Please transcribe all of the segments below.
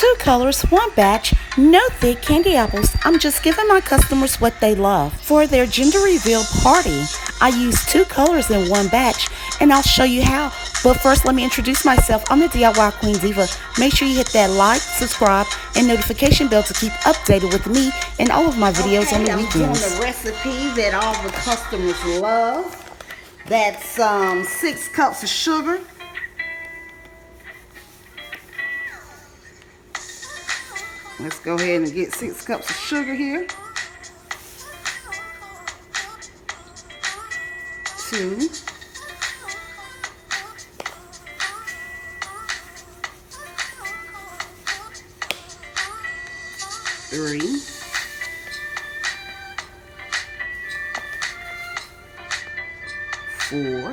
2 colors, 1 batch, no thick candy apples. I'm just giving my customers what they love. For their gender reveal party, I use 2 colors in 1 batch, and I'll show you how. But first, let me introduce myself. I'm the DIY Queen Diva. Make sure you hit that like, subscribe, and notification bell to keep updated with me and all of my videos on the weekends. I'm doing the recipe that all the customers love. That's 6 cups of sugar. Let's go ahead and get 6 cups of sugar here. 2. 3. 4.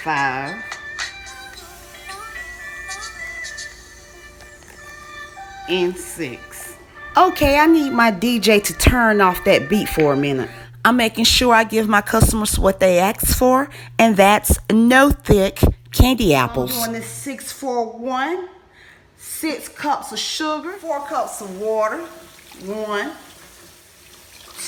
5. And 6. Okay, I need my DJ to turn off that beat for a minute. I'm making sure I give my customers what they ask for, and that's no thick candy apples. I'm doing this 641. 6 cups of sugar, 4 cups of water. 1,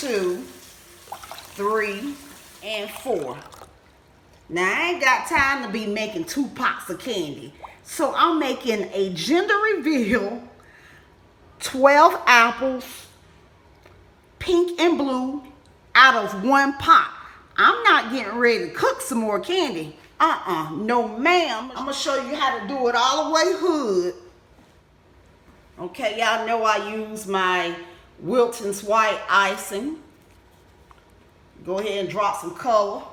2, 3, and 4. Now, I ain't got time to be making 2 pots of candy. So, I'm making a gender reveal, 12 apples, pink and blue, out of 1 pot. I'm not getting ready to cook some more candy. No ma'am. I'm going to show you how to do it all the way hood. Okay, y'all know I use my Wilton's white icing. Go ahead and drop some color.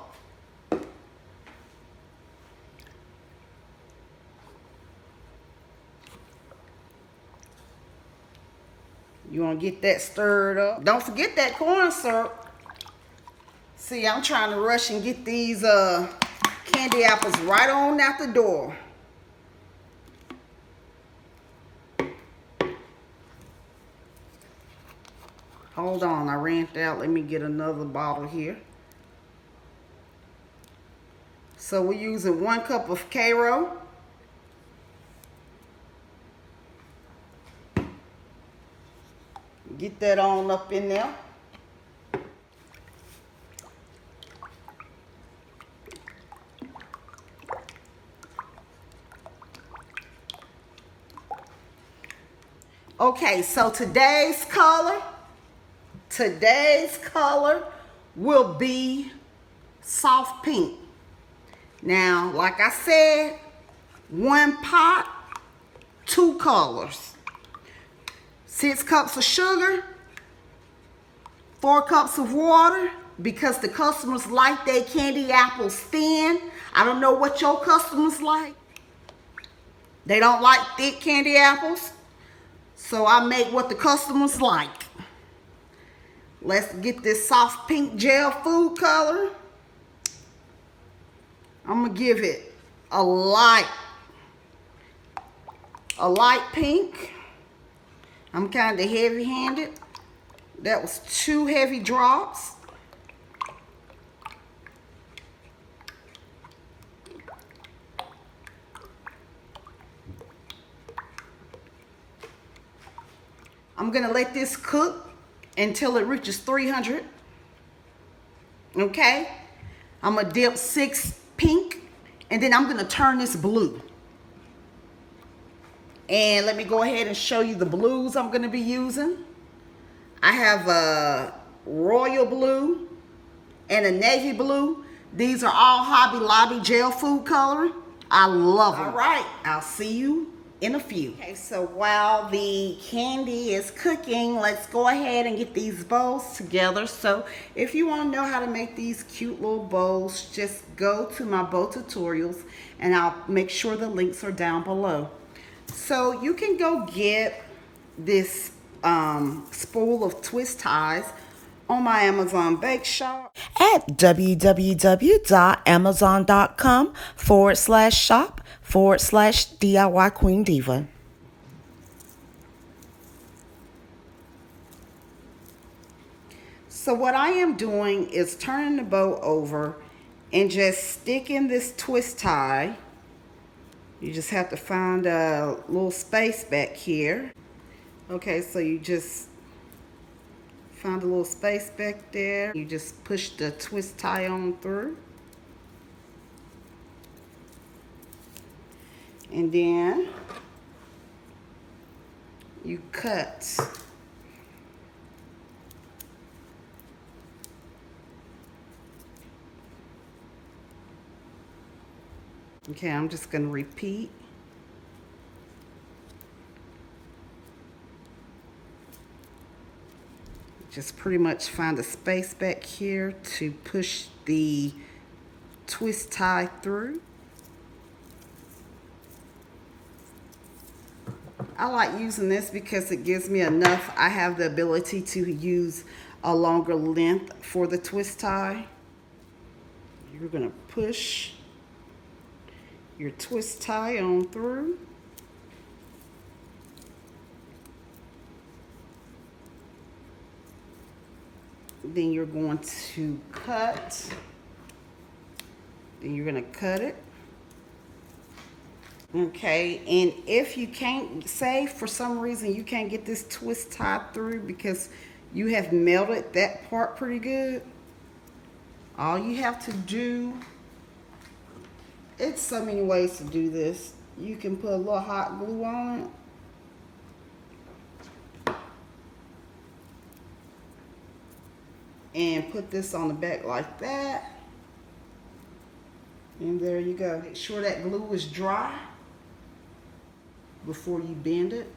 You want to get that stirred up. Don't forget that corn syrup. See, I'm trying to rush and get these candy apples right on out the door. Hold on, I ran out. Let me get another bottle here. So we're using 1 cup of Cairo. Get that on up in there. Okay, so today's color will be soft pink. Now, like I said, 1 pot, 2 colors. 6 cups of sugar, 4 cups of water, because the customers like their candy apples thin. I don't know what your customers like. They don't like thick candy apples. So I make what the customers like. Let's get this soft pink gel food color. I'm gonna give it a light pink. I'm kind of heavy-handed. That was 2 heavy drops. I'm gonna let this cook until it reaches 300. Okay? I'm gonna dip 6 pink, and then I'm gonna turn this blue. And let me go ahead and show you the blues I'm gonna be using. I have a royal blue and a navy blue. These are all Hobby Lobby gel food coloring. I love them. All right, I'll see you in a few. Okay, so while the candy is cooking, let's go ahead and get these bowls together. So if you want to know how to make these cute little bowls, just go to my bow tutorials, and I'll make sure the links are down below. So you can go get this spool of twist ties on my Amazon Bake Shop at www.amazon.com/shop/DIY Queen Diva. So what I am doing is turning the bow over and just stick in this twist tie. You just have to find a little space back here. Okay, so you just find a little space back there. You just push the twist tie on through. And then you cut. Okay, I'm just going to repeat. Just pretty much find a space back here to push the twist tie through. I like using this because it gives me enough. I have the ability to use a longer length for the twist tie. You're going to push your twist tie on through. Then you're going to cut. Then you're going to cut it. Okay, and if you can't, say for some reason you can't get this twist tie through because you have melted that part pretty good, all you have to do, it's so many ways to do this. You can put a little hot glue on it and put this on the back like that, and there you go. Make sure that glue is dry before you bend it.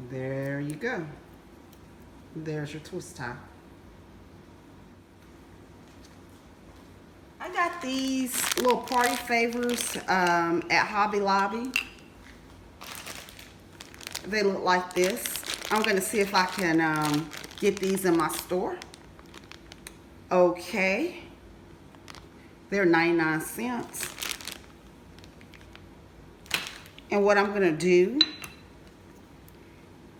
There you go. There's your twist tie. I got these little party favors at Hobby Lobby. They look like this. I'm going to see if I can get these in my store. Okay. They're 99 cents. And what I'm going to do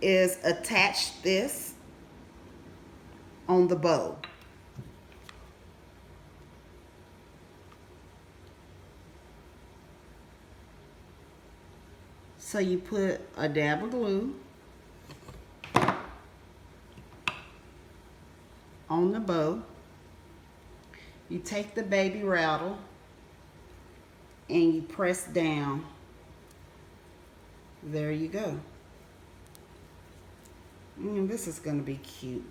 is attach this on the bow. So you put a dab of glue on the bow. You take the baby rattle and you press down. There you go. This is going to be cute.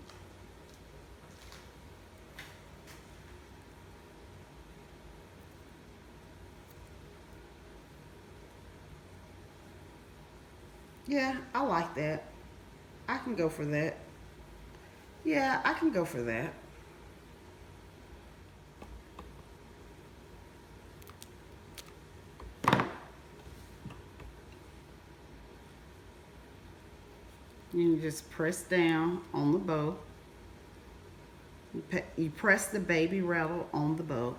Yeah, I like that. I can go for that. Yeah, I can go for that. You just press down on the bow. You press the baby rattle on the bow.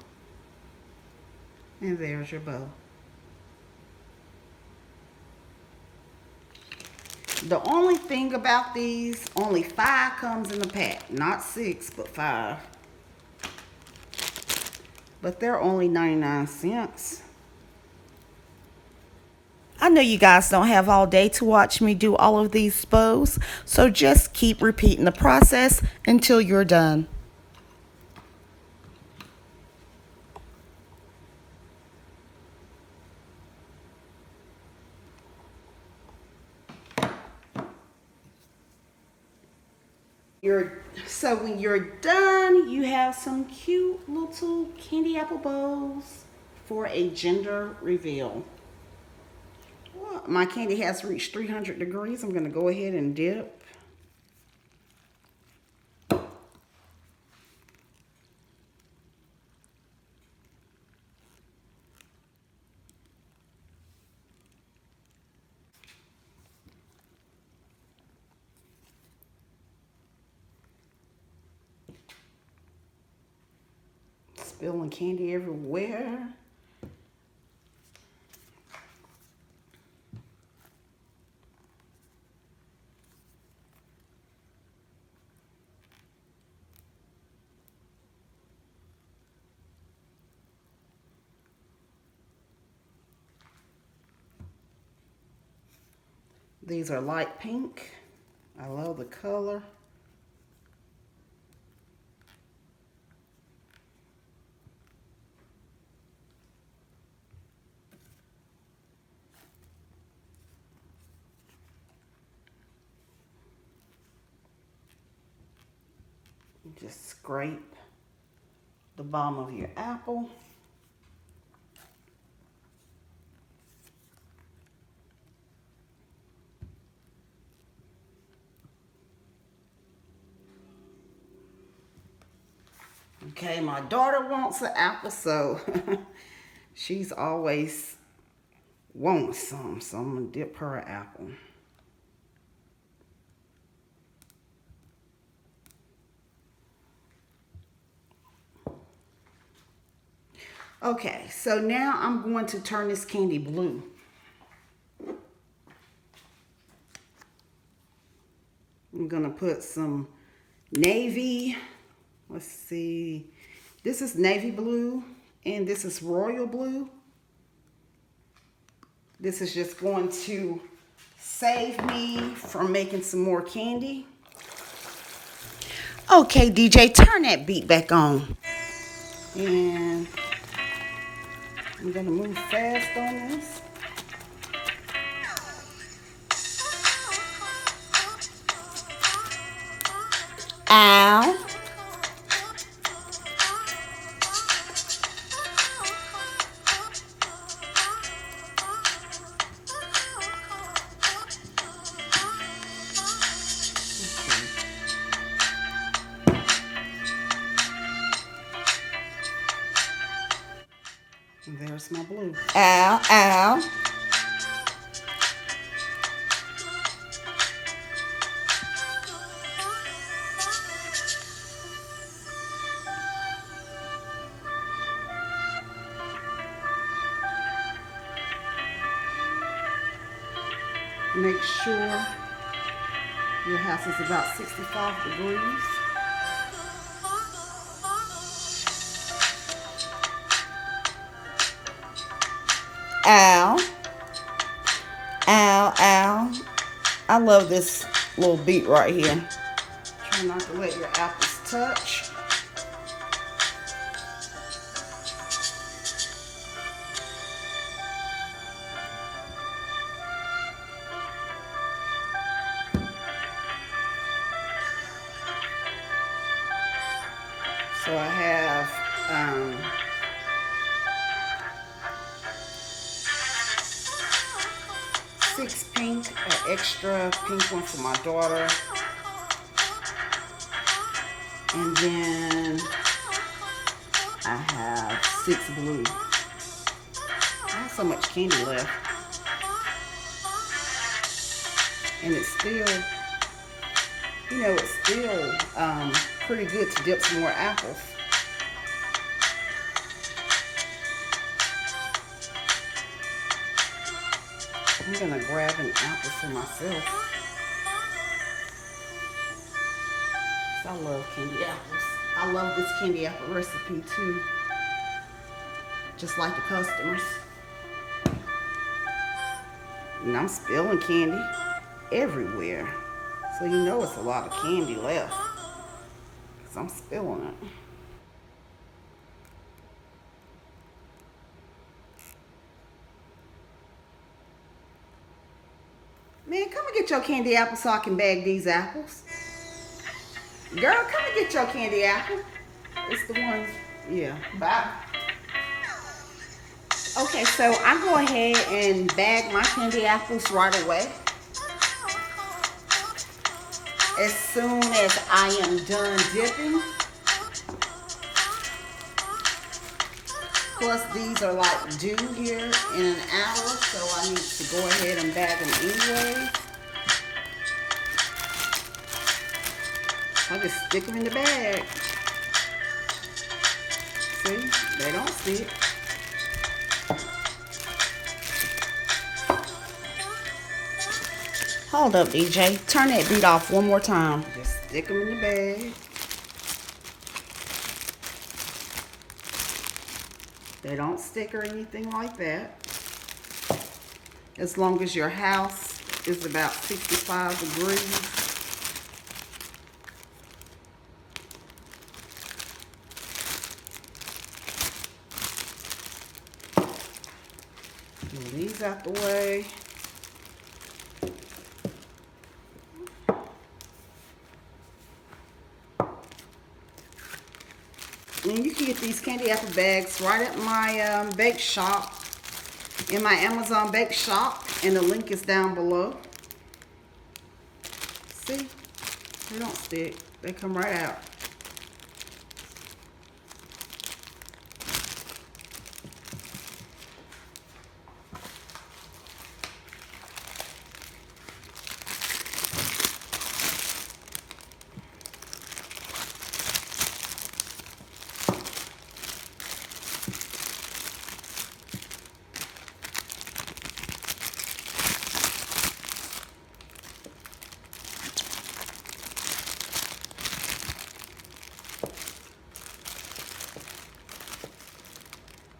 And there's your bow. The only thing about these, only 5 comes in the pack. Not 6, but 5. But they're only 99 cents. I know you guys don't have all day to watch me do all of these bows, so just keep repeating the process until you're done. So when you're done, you have some cute little candy apple bows for a gender reveal. Well, my candy has reached 300 degrees. I'm going to go ahead and dip. Spilling candy everywhere. These are light pink. I love the color. Just scrape the bottom of your apple. Okay, my daughter wants an apple, so she's always wants some, so I'm gonna dip her an apple. Okay, so now I'm going to turn this candy blue. I'm gonna put some navy. Let's see. This is navy blue and this is royal blue. This is just going to save me from making some more candy. Okay, DJ, turn that beat back on. And I'm gonna move fast on this. Ow. And there's my blue. Ow, ow. Make sure your house is about 65 degrees. Ow. Ow, ow. I love this little beat right here. Try not to let your apples touch. So I have 6 pink, an extra pink one for my daughter. And then I have 6 blue. I have so much candy left. And it's still, you know, it's still pretty good to dip some more apples. I'm gonna grab an apple for myself. I love candy apples. I love this candy apple recipe too. Just like the customers. And I'm spilling candy everywhere. So you know it's a lot of candy left. Because I'm spilling it. Man, come and get your candy apple so I can bag these apples. Girl, come and get your candy apple. It's the ones, yeah, bye. Okay, so I go ahead and bag my candy apples right away. As soon as I am done dipping. Plus, these are like due here in an hour, so I need to go ahead and bag them anyway. I just stick them in the bag. See, they don't stick. Hold up, DJ. Turn that beat off one more time. Just stick them in the bag. They don't stick or anything like that. As long as your house is about 65 degrees. Move these out the way. And you can get these candy apple bags right at my bake shop, in my Amazon bake shop, and the link is down below. See, they don't stick, they come right out.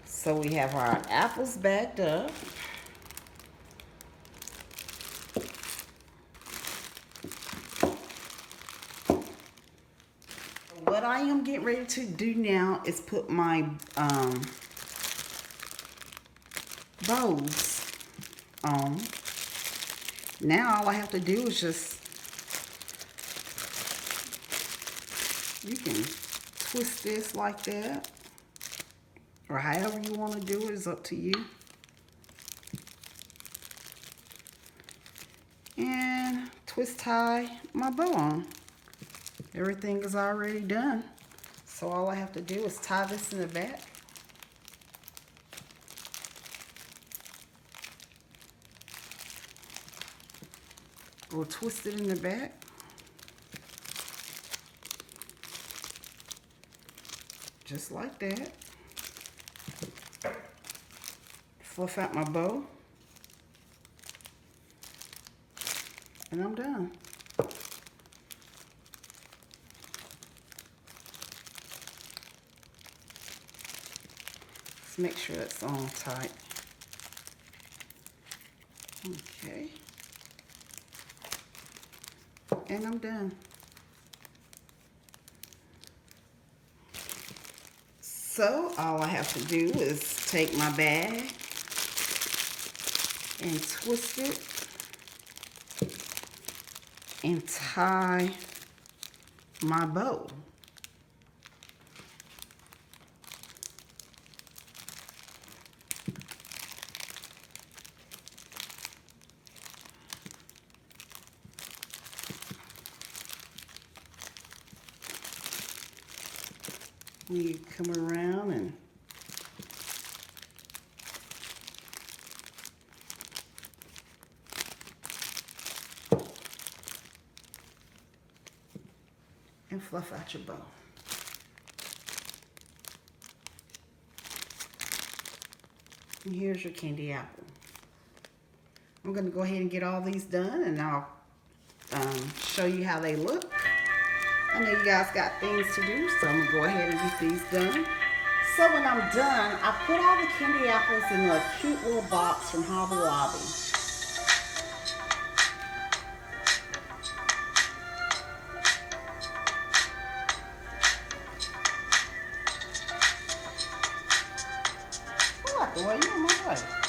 So we have our apples bagged up. What I am getting ready to do now is put my bows on. Now all I have to do is just, you can twist this like that, or however you want to do it is up to you. And twist tie my bow on. Everything is already done. So all I have to do is tie this in the back. Or twist it in the back. Just like that. Fluff out my bow. And I'm done. Let's make sure it's on tight. Okay. And I'm done. So all I have to do is take my bag and twist it and tie my bow. You come around and fluff out your bow. And here's your candy apple. I'm going to go ahead and get all these done, and I'll show you how they look. I know you guys got things to do, so I'm going to go ahead and get these done. So when I'm done, I put all the candy apples in a cute little box from Hobby Lobby. I like the way you're on my way.